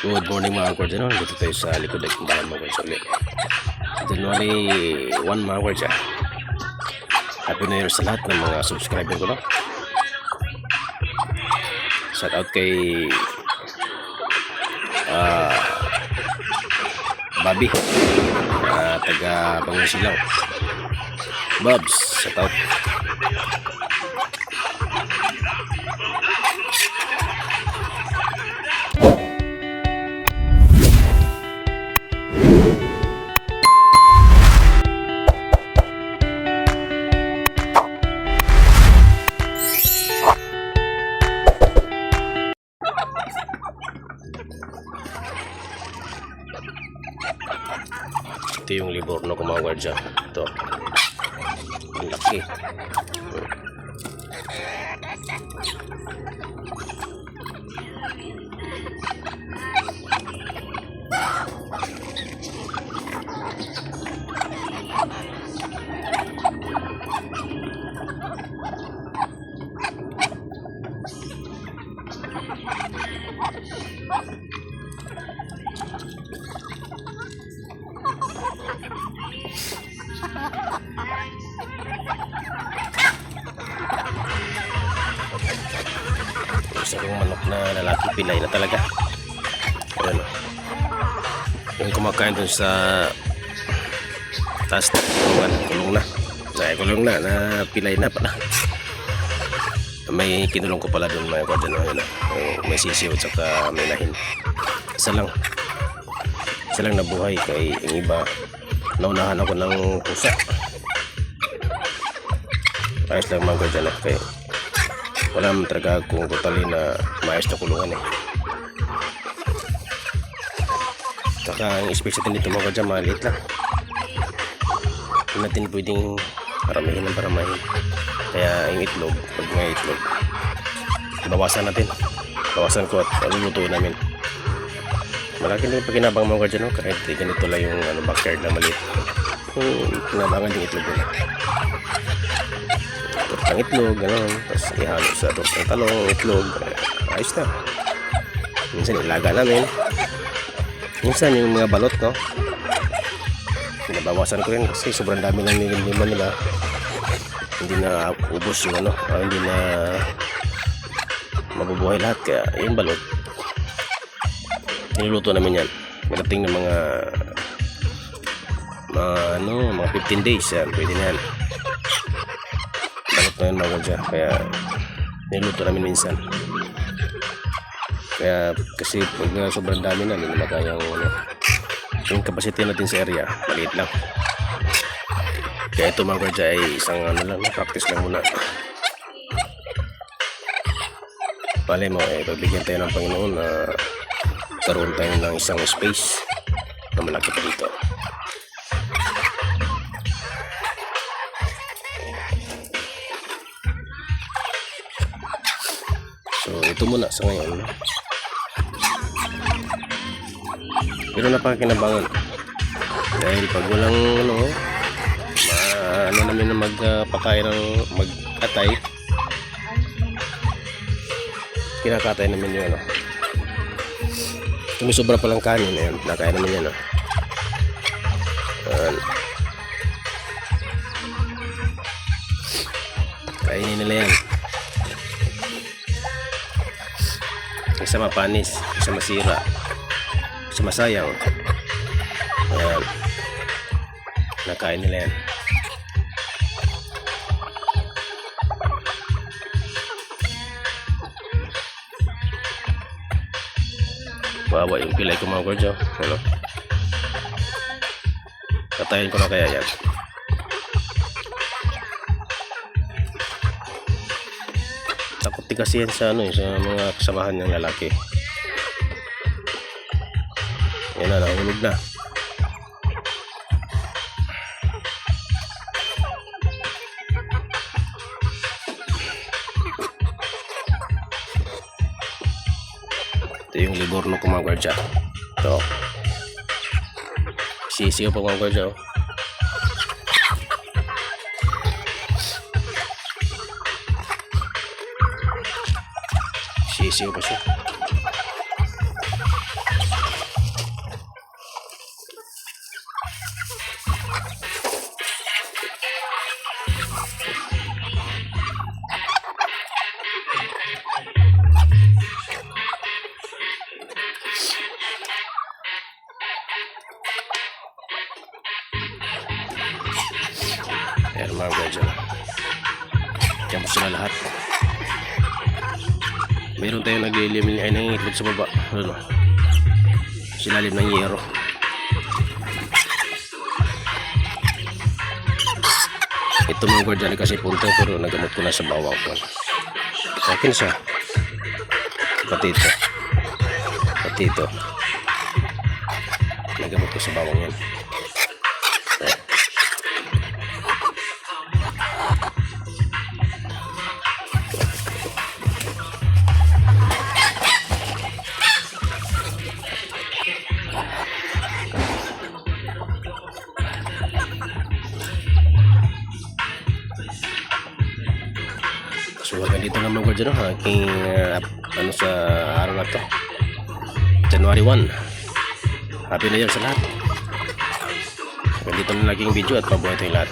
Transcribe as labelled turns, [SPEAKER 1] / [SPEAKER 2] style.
[SPEAKER 1] Good morning mga kwardiyan. Dito tayo sa likod ng tindahan mga kwardiyan ulit. January 1 mga kwardiyan. Happy New Year sa lahat ng mga subscriber ko, no? Shout out kay Bobby taga Pangasilaw. Bobs, shout out. Ito yung liborno ko mga kwardiyan. Ito. Ang laki. Isa kong manok na lalaki, pilay na talaga. Ayan, yung kumakain dun sa taas na kulong na pilay na pala. May kinulong ko pala dun mga kwadyan. May sisiw at saka may nahin. Isa lang nabuhay, kay yung iba naunahan ako ng pusa. Ayos lang mga kwadyan, kay wala naman talaga kung totally na maayos na kulungan eh. Saka ang space natin dito mga kadyan, maliit lang. Hindi natin pwedeng paramihin ng paramihin. Kaya yung itlog, pag may itlog, bawasan ko at lulutuin namin. Malaki din pag kinabang mga kadyan, kahit ganito lang yung backyard na maliit. Kinabangan din itlog nila. Tortang itlog, gano'n. Tapos ihalo sa tortang talong, itlog. Ayos na. Minsan ilaga namin. Minsan yung mga balot, no? Pinabawasan ko rin kasi sobrang dami lang niliman nila. Hindi na ubos yung hindi na mabubuhay lahat. Kaya yung balot, niluluto namin yan. Madating na mga 15 days yan. Pwede na yan. Balot na yun mga kwadyan. Kaya niluto namin minsan. Kaya kasi pag sobrang dami na, hindi na makayang yung capacity natin sa area, maliit lang. Kaya ito mga kwadyan ay isang practice lang muna. Palay mo, pagbigyan tayo ng Panginoon na karoon tayo ng isang space na malaki pa dito. So ito muna sa ngayon. Pero napakakinabangan dahil pag walang namin na magpakain ng mag-atay, kinakatay namin yung kung may sobra palang kanin, ayan, nakain namin yan kainin nila yan. Isa mapanis, isa masira, isa masayang. Ayan, nakain nila yan. Bawa yung pilay ko mga kwadyan. Katayin ko na kaya yan. Takot kasi yan sa sa mga kasamahan ng lalaki. Yan na, nahulog na. Ito yung liborno ko mga kwadyan. Ito. Sisiyo pa mga kwadyan. Sisiyo pa siya. Yan mga guardian. Diyan po sila lahat. Meron tayong naglilim ay nangingitlog sa baba. Ano? Silalim ng yero. Ito mga guardian kasi punta pero nagamot ko na sa bawang ko. Okay na siya. Pati ito. Pati ito. Nagamot ko sa bawang yan. So hanggang dito lang mga guardian ang aking ano sa araw na to, January 1. Happy New Year sa lahat. Hanggang dito na naging video at mabuhay tayong lahat.